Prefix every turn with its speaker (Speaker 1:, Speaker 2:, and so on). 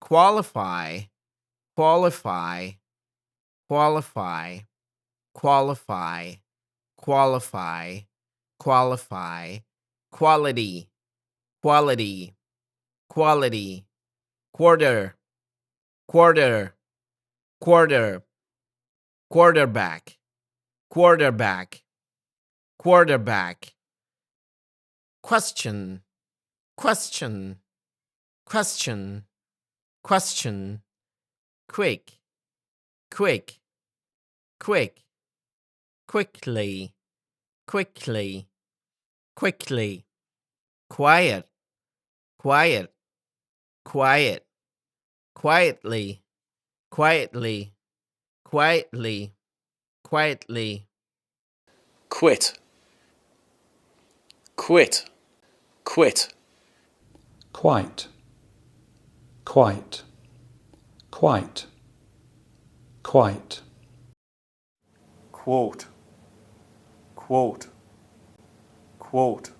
Speaker 1: qualify, qualify, qualify, qualify, qualify, qualify, quality, quality, quality, quarter, quarter, quarter, quarterback, quarterback, quarterback, question, question, question, question, quick, quick, quick, quickly, quickly, quickly, quiet, quiet, quiet, quietly, quietly, quietly, quietly,
Speaker 2: quit, quit, quit,
Speaker 3: quite, quite, quite, quite,
Speaker 4: quote, quote, quote,